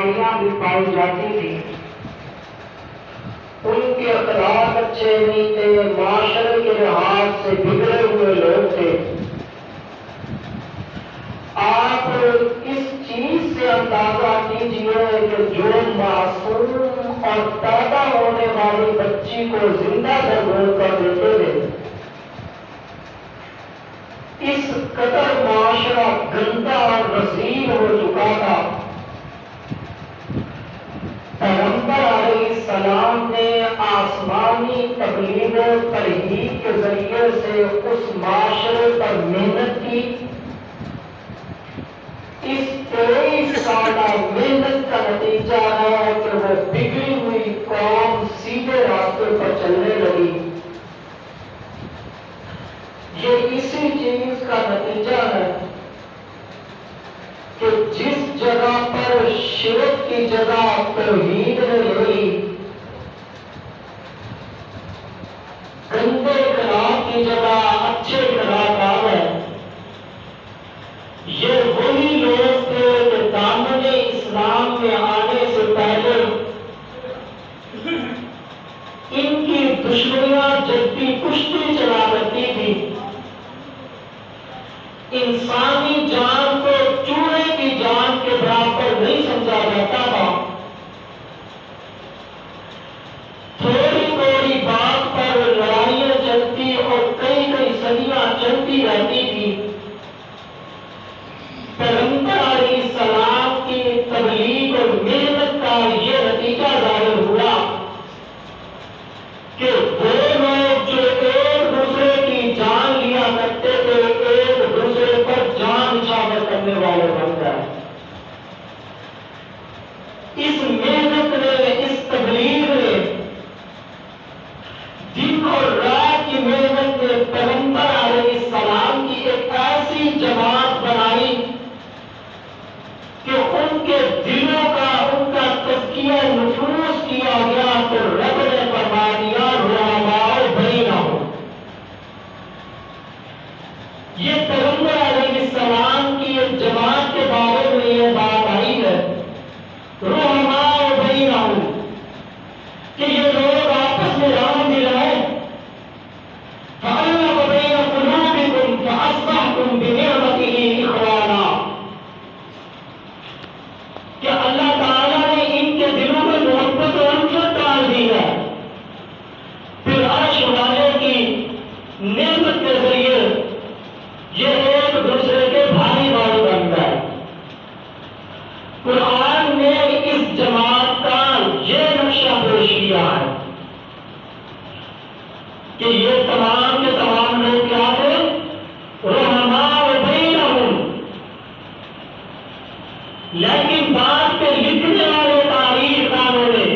بیماریاں بھی پائی جاتی تھی، ان کے اخلاق اچھے نہیں تھے، معاشرے کے لحاظ سے بگڑے ہوئے لوگ تھے۔ آپ اس چیز سے اندازہ کیجئے کہ جو معصوم اور پیدا ہونے والی بچی کو زندہ درگور کر دیتے تھے، اس قدر معاشرہ گندا اور رذیل ہو چکا تھا۔ پیغمبر علیہ السلام نے آسمانی تبلیغ و ترغیب کے ذریعے سے اس معاشرے پر محنت کی۔ اس 23 سالہ محنت کا نتیجہ ہے کہ وہ بگڑی ہوئی قوم سیدھے راستے پر چلنے لگی۔ یہ اسی چیز کا نتیجہ ہے کہ جس جگہ پر شرک کی جگہ توحید نے لے لی، گندے اخلاق کی جگہ اچھے اخلاق آ گئے۔ یہ وہی لوگ تھے کہ دامن اسلام میں آنے سے پہلے ان کی دشمنیاں جدی کشتی چلا کرتی تھی، انسانی جان کو چوہے کی جان کے برابر نہیں سمجھا جاتا تھا۔ تھوڑی تھوڑی بات پر لڑائیاں چلتی اور کئی کئی صدیاں چلتی رہتی تھی۔ پیغمبر علیہ السلام کی تبلیغ اور محنت کا یہ نتیجہ ظاہر ہوا کہ وہ لوگ جو ایک دوسرے کی جان لیا کرتے تھے، ایک دوسرے پر جان نچھاور کرنے والے بن گئے۔ اس محنت نے، اس تبلیغ نے، دن اور رات کی محنت نے پیغمبر علیہ السلام کی ایک ایسی جماعت بنائی کہ ان کے دلوں کا، ان کا تزکیہ نفوس کیا گیا تو رب نے فرما دیا رعماء بینہم۔ یہ پیغمبر علیہ السلام کی ایک جماعت کے بارے میں یہ بات آئی ہے، رعماء بینہم، کہ یہ لوگ آپس میں رام مل رہے ہیں۔ فَأَلَّفَ بَيْنَ قُلُوبِكُمْ فَأَصْبَحْتُمْ بِنِعْمَتِهِ إِخْوَانًا، کہ اللہ تعالیٰ نے ان کے دلوں میں محبت اور الفت ڈال دی ہے، پھر عرش والے کی نعمت کے ذریعے یہ ایک دوسرے کے بھائی بھائی بن گئے۔ قرآن نے اس جماعت کا یہ نقشہ پیش کیا ہے کہ یہ تمام کے تمام لوگ کیا تھے؟ رحماء بینہم۔ لیکن بات پہ لکھنے والے تاریخ دانوں نے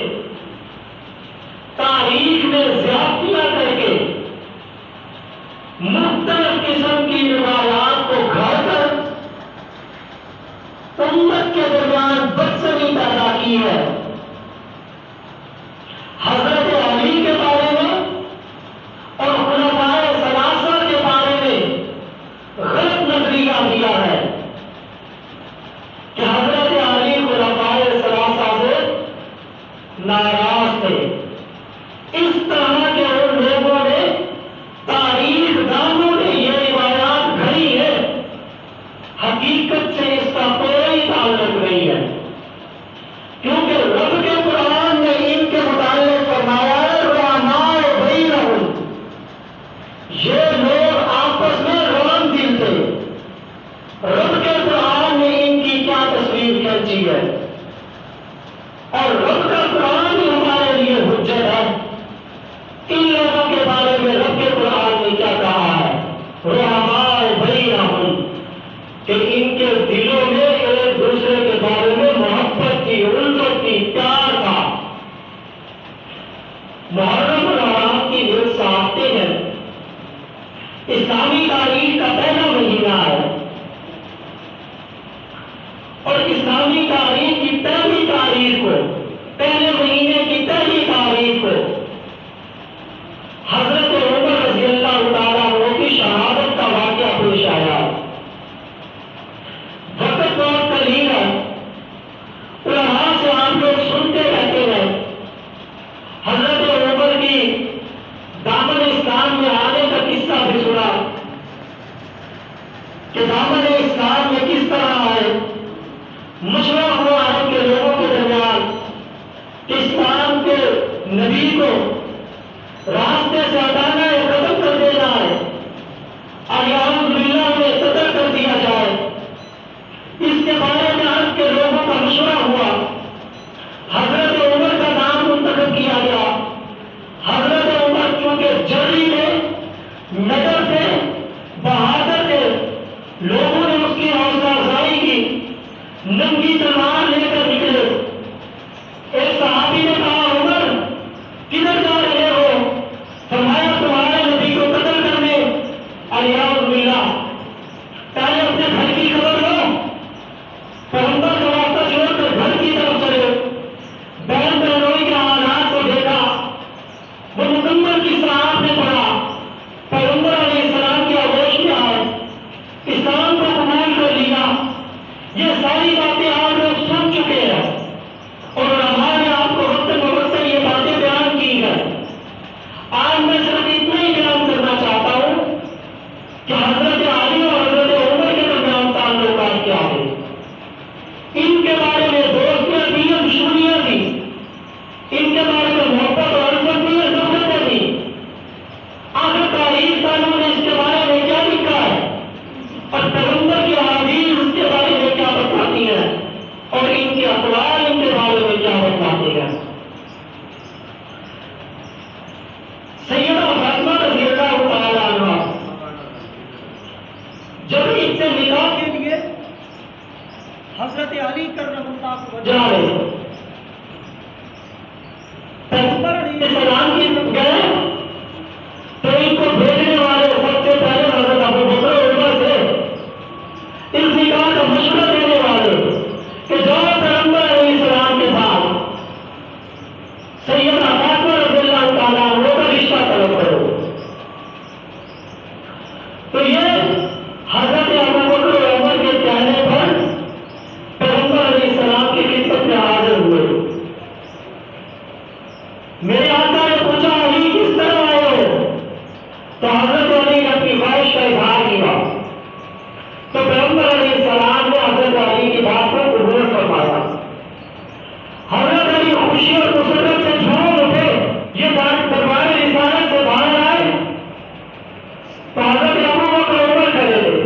تاریخ میں زیادتیاں کر کے مختلف قسم کی روایات کو گھڑ کر امت کے درمیان بدسمی پیدا کی ہے۔ حضرت علی کے بارے میں اور خلفائے ثلاثہ کے بارے میں غلط نظریہ دیا ہے کہ حضرت علی خلفائے ثلاثہ سے ناراض تھے۔ اس طرح کے ان لوگوں نے، تاریخ دانوں نے یہ روایات گھڑی ہے، حقیقت سے اس کا کوئی تعلق نہیں ہے، کیونکہ رب کے قرآن نے ان کے متعلق فرمایا ہے رعماء بینہم، یہ لوگ آپس میں روان دل تھے۔ رب کے قرآن نے ان کی کیا تصویر کھینچی ہے، اور رب کا قرآن ہی ہمارے لیے حجت ہے۔ ان لوگوں کے بارے میں رب کے قرآن نے کیا کہا ہے؟ رعماء بینہم، کہ ان کے دلوں میں ایک دوسرے کے بارے میں محبت کی، الفت کی، پیار تھا۔ محرم الحرام کی جو صحافتے ہیں، اسلامی تاریخ کا پہلا مہینہ ہے، اور اسلامی تاریخ کی پہلی تاریخ کو، پہلے مہینے کی پہلی تاریخ کو حضرت عمر رضی اللہ تعالیٰ عنہ کی شہادت کا واقعہ پیش آیا۔ وقت بہت قلیل ہے، علماء سے سنتے رہتے ہیں. حضرت عمر کی دامن اسلام میں آنے کا قصہ بھی سنا کہ دامن اسلام میں کس طرح آئے. مشورہ ہوا عرب کے لوگوں کے درمیان کہ اسلام کے نبی کو راستے سے ہٹانا ہے، ختم کر دینا ہے، اور اعوذ باللہ میں قتل کر دیا جائے. اس کے بارے میں عرب کے لوگوں کا مشورہ ہوا. حضرت عمر کا نام منتخب کیا گیا. حضرت عمر چونکہ جری میں نظر تھے، بہادر تھے، لوگوں نے اس کی حوصلہ افزائی کی. ننگی تلوار لے کر نکلے. ایک صحابی نے کہا عمر کدھر جا رہے ہو؟ فرمایا تمہارے نبی کو قتل کرنے. الیاذ باللہ. پہلے اپنے گھر کی خبر لو. پیغمبر کا واسطہ چھوڑ کر گھر کی طرف چلے. بہن بہنوئی کے حالات کو دیکھا. وہ مکمل کی صحابت نے پڑھا. پیغمبر علیہ السلام کی آغوش میں آئے، اسلام کو قبول کر لیا. یہ ساری باتیں آپ لوگ سن چکے ہیں اور علماء نے آپ کو وقت بوقت یہ باتیں بیان کی ہیں. آج میں صرف اتنا ہی بیان کرنا چاہتا ہوں کہ حضرت علی اور حضرت عمر کے درمیان تعلقات کیا ہے. ان کے بارے میں دوستیاں تھیں یا دشمنیاں تھیں؟ ان کے بارے میں محبت اور الفت تھی یا نفرتیں تھیں؟ آخر تاریخ دانوں نے اس کے بارے میں کیا لکھا ہے اور پیغمبر کی احادیث اس کے بارے میں کیا بتاتی ہیں اور ان کے اقوال ان کے بارے میں کیا بتاتے ہیں؟ سیدہ فاطمہ رضی اللہ تعالی عنہا جب ان سے نکاح کے لیے حضرت علی کرم اللہ کو جا رہے پیغمبر علیہ السلام کی گئے تو ان کو بھیجنے والے سب سے پہلے حضرت ابو بکر اور عمر تھے. اس نکاح کا مشورہ دینے والے کہ جاؤ پیغمبر علیہ السلام کے ساتھ سیدہ فاطمہ رضی اللہ تعالیٰ عنہ کا رشتہ طلب کرو. تو یہ حضرت ابو بکر اور عمر کے کہنے پر پیغمبر علیہ السلام کی خدمت میں حاضر ہوئے. میرے آقا نے پوچھا علی کس طرح آئے ہو؟ تو حضرت علی نے اپنی خواہش کا اظہار کیا. تو پیغمبر علیہ السلام نے حضرت علی کی بات کو قبول فرمایا. حضرت علی خوشی اور مسرت سے جھوم اٹھے. یہ دربار رسالت سے باہر آئے تو حضرت ابو بکر عمر کھڑے تھے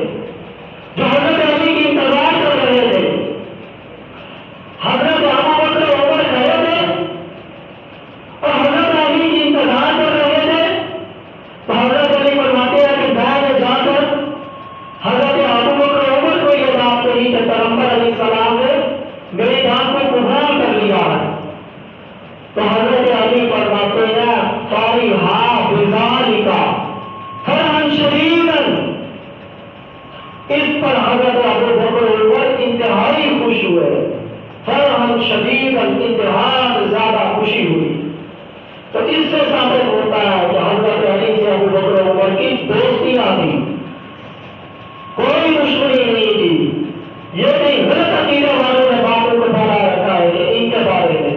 جو حضرت علی کی انتظار کر رہے تھے. حضرت ابو بکر عمر کھڑے تھے اور حضرت علی کی انتظار کر رہے تھے. تو حضرت علی فرماتے ہیں کہ میں جا کر حضرت ابو بکر عمر کو یہ بات کہی کہ پیغمبر علیہ السلام نے میری بات کو قبول کر لیا ہے. تو حضرت علی فرماتے ہیں فَرِحَ بِذَلِكَ فَرْحًا شَدِيدًا. اس پر حضرت ابو بکر عمر انتہائی خوش ہوئے. فرحًا شدیدًا انتہائی زیادہ خوشی ہوئی. تو اس سے ثابت ہوتا ہے کہ حضرت علی سے ابو بکر عمر کی دوستیاں تھی، کوئی دشمنی نہیں تھی. یہ نہیں غلط عقیدے والوں نے باتوں کو پھیلا رکھا ہے کہ ان کے بارے میں.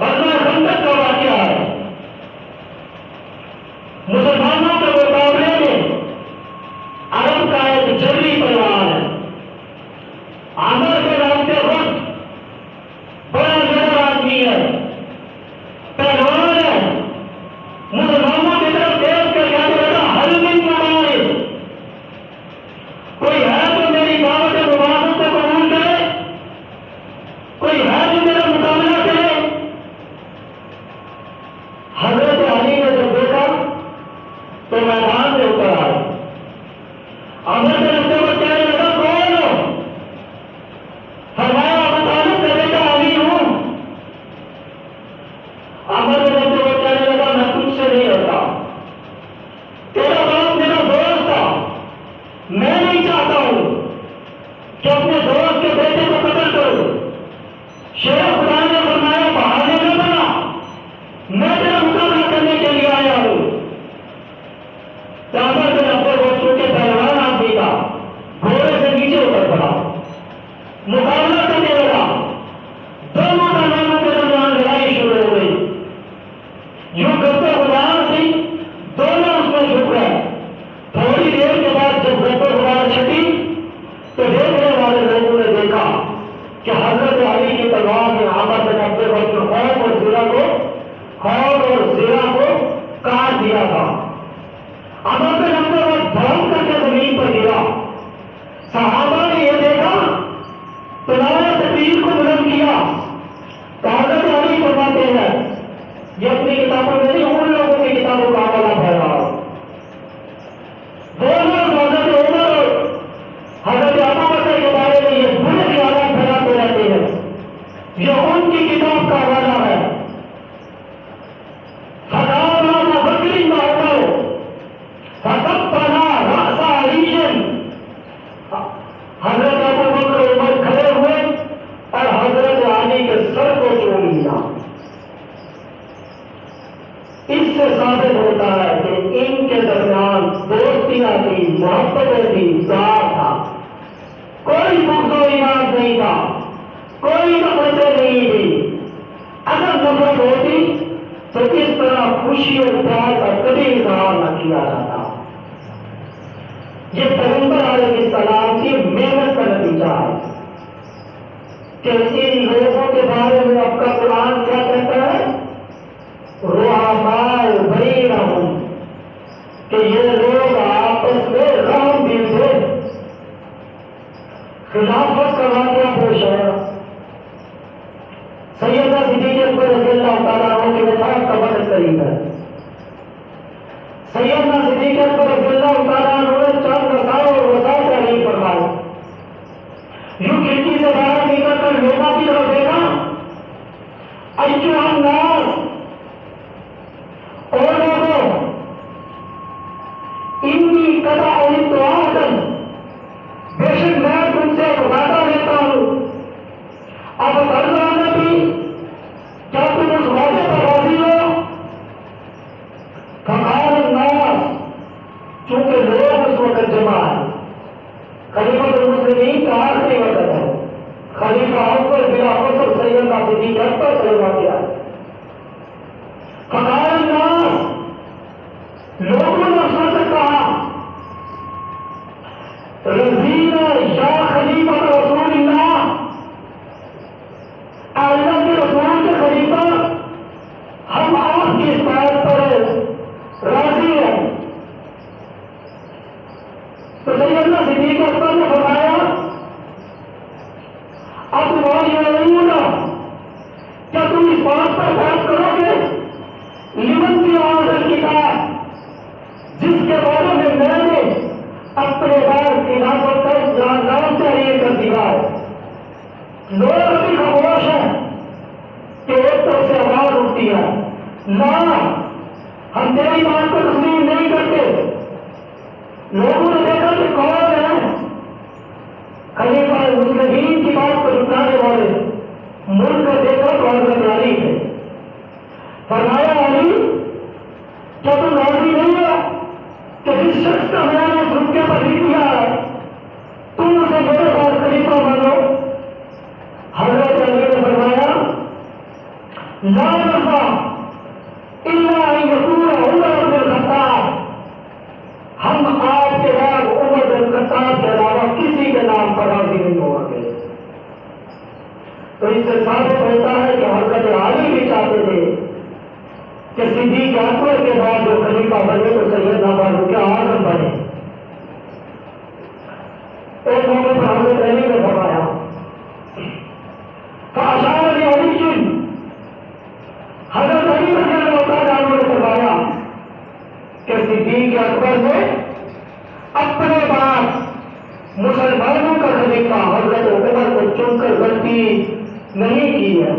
غزوہ خندق کا واقعہ ہے. مسلمانوں کے مقابلے میں عرب کا ایک جری پہلوان ہے. عامر کے نام سے وقت بڑا بڑا آدمی ہے، پہلوان ہے. مسلمانوں کی طرف دیکھ کر کہنے لگا حل من مبارک، کوئی ہے تو میری دعوت مبارک کو کہ حضرت علی کی تلوار نے عامر بن عبد الوہاب کے ہونٹ اور زرہ کو کاٹ دیا تھا. عامر بن عبد الوہاب دھڑام کر کے زمین پر گرا. صحابہ نے یہ دیکھا تو نعرہ تکبیر کو بلند کیا. تو حضرت علی فرماتے ہیں یہ اپنی کتابوں میں نہیں ان لوگوں کی کتابوں کا حوالہ پھیلا. وہ لوگ حضرت عمر اور حضرت ابو بکر کے بارے میں یہ برے خیالات پھیلاتے رہتے ہیں. یہ ان کی کتاب کا حوالہ ہے. فقال بکری نہ ہو فقبنا رأس علی. حضرت ابو بکر عمر کھڑے ہوئے اور حضرت علی کے سر کو چوم لیا. اس سے ثابت ہوتا ہے کہ ان کے درمیان دوستیاں تھی, محبتیں تھی, پیار تھا, کوئی بغض و عناد نہیں تھا, کوئی نفرتیں نہیں تھی. اگر نفرت ہوتی تو اس طرح خوشی اور پیار کا کبھی اظہار نہ کیا جاتا. یہ پیغمبر علیہ السلام کی محنت کا نتیجہ ہے کہ ان لوگوں کے بارے میں آپ کا قرآن کیا کہتا ہے؟ رحماء بینہم, کہ یہ لوگ آپس میں رحم دل تھے. خلافت کا واقعہ پیش ہے. سیدنا صدیق اکبر رضی اللہ تعالیٰ عنہ کی وفات کا وقت قریب ہے. سیدنا صدیق اکبر رضی اللہ تعالیٰ عنہ نے چند مسائل اور وسائل تعلیم فرمائے. یوں کھڑکی سے باہر نکل کر لوگوں کی طرف دیکھا. ایھا الناس, اور لوگوں, انی قد علمت عہدا, بے شک میں تم سے ایک وعدہ لیتا ہوں. اب ترضا نبی, کیا تم اس وعدے پر راضی ہو؟ فقال الناس, چونکہ لوگ اس وقت جمع ہے. خلیفۃ المسلمین کا آخری وقت ہے. خلیفہ اول بلا فخر سیدنا صدیق اکبر کلمہ کیا. فقال الناس, لوگوں نے اس وقت کہا رضینا یا خلیفہ رسول اللہ, اللہ کے رسول کے خلیفہ ہم آپ کی اس بات پر راضی ہیں. تو سیدنا صدیق اکبر نے فرمایا اب کیا تم اس بات پر بات کرو گے لمن کی آزر کتاب, جس کے بارے میں نے اپنے بعد خلافت کا نام تحریر کر دیا ہے. لوگ ابھی خاموش ہیں کہ ایک طرف سے آواز اٹھتی ہے نہ ہم تیری بات کو تسلیم نہیں کرتے. لوگوں نے دیکھا کہ کون ہے خلیفہ مسلمین کی بات کو جھٹلانے والے. ملک کا دیکھا تو حضرت علی ہے. فرمایا علی, کیا تم راضی نہیں ہو کہ جس شخص کا میں نے اس رکے پر لکھ دیا ہے تم اسے میرے پاس خلیفہ بنو؟ حضرت علی نے فرمایا لا نرضى الا ان يكون عمر بن الخطاب, ہم آپ کے بعد عمر بن الخطاب کے علاوہ کسی کے نام پر راضی نہیں ہوں گے. تو اس سے ثابت ہوتا ہے کہ حضرت علی بھی چاہتے تھے کہ صدیق اکبر کے بعد جو خلیفہ بنے تو سیدنا فاروق اعظم بنے. ایک موقع پر حضرت علی نے فرمایا فاشار علی, حضرت علی رضی اللہ تعالیٰ عنہ نے فرمایا کہ صدیق اکبر نے اپنے بعد مسلمانوں کا خلیفہ حضرت عمر کو چن کر غلطی نہیں کی ہے.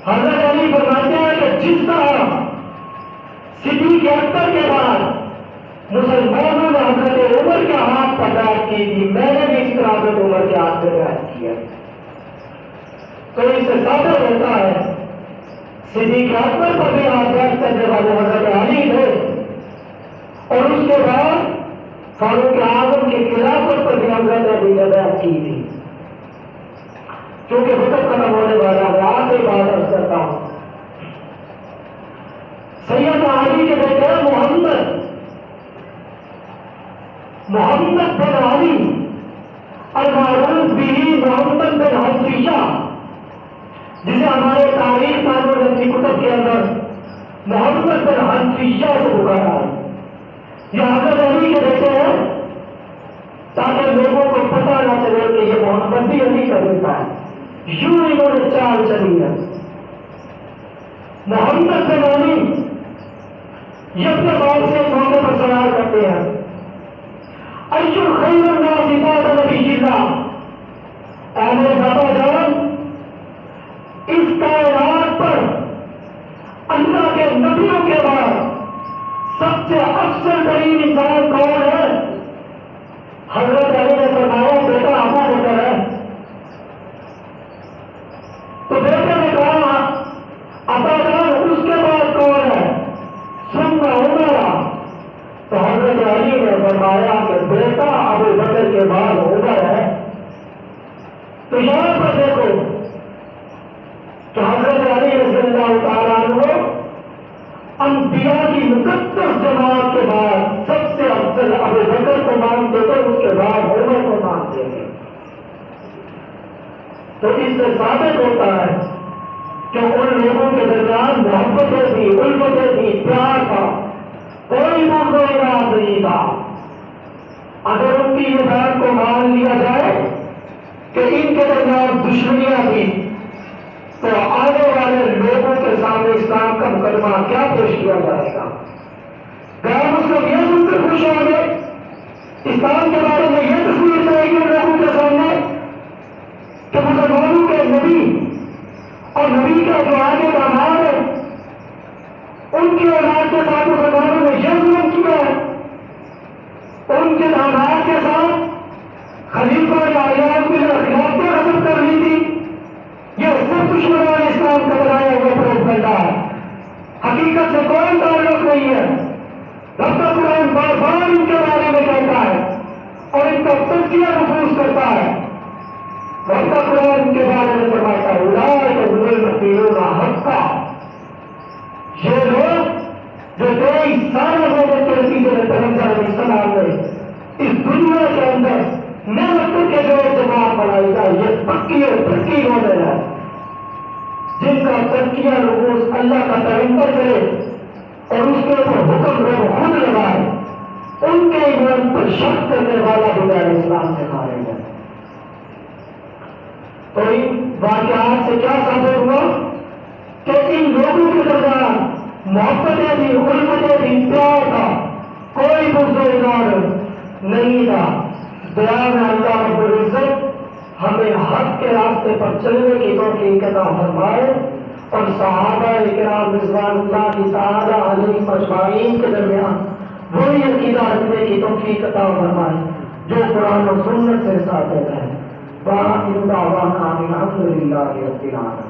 حضرت علی فرماتے ہیں کہ جس طرح صدیق اکبر کے بعد مسلمانوں نے حضرت عمر کے ہاتھ پر بیعت کی تھی, میں نے بھی اس طرح حضرت عمر کے ہاتھ پر بیعت کیا. تو اس سے ثابت ہوتا ہے صدیق اکبر پر بھی ہاتھ بیعت کرنے والے حضرت علی تھے, اور اس کے بعد فاروق اعظم کی خلافت پر بھی حضرت علی نے بیعت کی تھی. کیونکہ وقت ختم ہونے والا ہے, آخری بات عرض کرتا ہوں. سیدنا علی کے بیٹے محمد بن علی المعروف محمد بن حنفیہ، جسے ہمارے تاریخ دانوں نے اپنی کتب کے اندر محمد بن حنفیہ سے پکارا ہے، یہ حضرت علی کے بیٹے ہیں، تاکہ لوگوں کو پتہ نہ چلے کہ یہ محمد بھی علی کا بیٹا ہے۔ یوں انہوں نے چال چلی ہے۔ محمد بن علی یہ اپنے باپ سے موقع پر سوال کرتے ہیں، ایو خیر الناس بعد نبی اللہ، اے میرے بابا جان، اس کائنات پر اللہ کے نبیوں کے بعد سب سے افضل ترین انسان کون ہے؟ حضرت علی نے فرمایا بیٹا ابو بکر ہے۔ تو بیٹے نے کہا ابا جان اس کے بعد کون ہے؟ سننا عمر۔ تو حضرت علی نے فرمایا کہ بیٹا ابو بکر کے بعد عمر ہے۔ تو یہاں پر دیکھو کہ حضرت علی رضی اللہ تعالیٰ عنہ انبیاء کی مقدس جماعت کے بعد سب سے افضل ابو بکر کو مانتے تھے، اس کے بعد عمر کو مانتے تھے۔ تو اس سے ثابت ہوتا ہے کہ ان لوگوں کے درمیان محبتیں تھی، الفتیں تھی، پیار تھا، کوئی اراد نہیں تھا۔ اگر ان کی یہ بات کو مان لیا جائے کہ ان کے درمیان دشمنیاں تھی، تو آنے والے لوگوں کے سامنے اسلام کا مقدمہ کیا پیش کیا جائے گا؟ غیر مسلم یہ سن کر خوش ہوں گے، اسلام کے بارے میں یہ تصویر جائے گی لوگوں کے سامنے کہ مسلمانوں کے نبی اور نبی کا جو آگے کا نام ہے ان کی اولاد کے ساتھ مسلمانوں نے یہ ظلم کیا ہے، ان کے داماد کے ساتھ خلیفہ یا ایام کی خلافت حاصل کر لی تھی۔ یہ سب دشمنان اسلام کا بنایا ہوا پروپیگنڈا ہے، حقیقت سے کوئی تعلق نہیں ہے۔ رب کا قرآن بار بار ان کے بارے میں کہتا ہے اور ان کا تزکیہ نفوس کرتا ہے۔ رب کا قرآن ان کے بارے میں فرماتا ہے اولئک هم المؤمنون حقا، یہ لوگ جو 23 سال ہونے کے نتیجے میں پیغمبر علیہ السلام نے اس دنیا کے اندر نعمتوں کے جو جماعت بنائی ہے، یہ پکی اور پکی مومن ہے، جن کا تزکیہ نفوس اللہ کا پیغمبر کرے اور اس کے اوپر حکم وہ خود لگائے، ان کے ایمان پر شک کرنے والا بغیر اسلام سے مارے گا۔ تو ان واقعات سے کیا ثابت ہوا کہ ان لوگوں کے درمیان محبتیں تھی، الفتیں تھی، پیار تھا، کوئی بزرگار نہیں تھا۔ دعا میں اللہ رب العزت ہمیں حق کے راستے پر چلنے کی توفیق عطا فرمائے اور صحابہ کرام رضوان اللہ تعالی علیہم اجمعین کے درمیان وہی عقیدہ رکھنے کی توفیق عطا فرمائے جو قرآن و سنت سے ثابت ہے۔ وآخر دعوانا الحمد للہ رب العالمین۔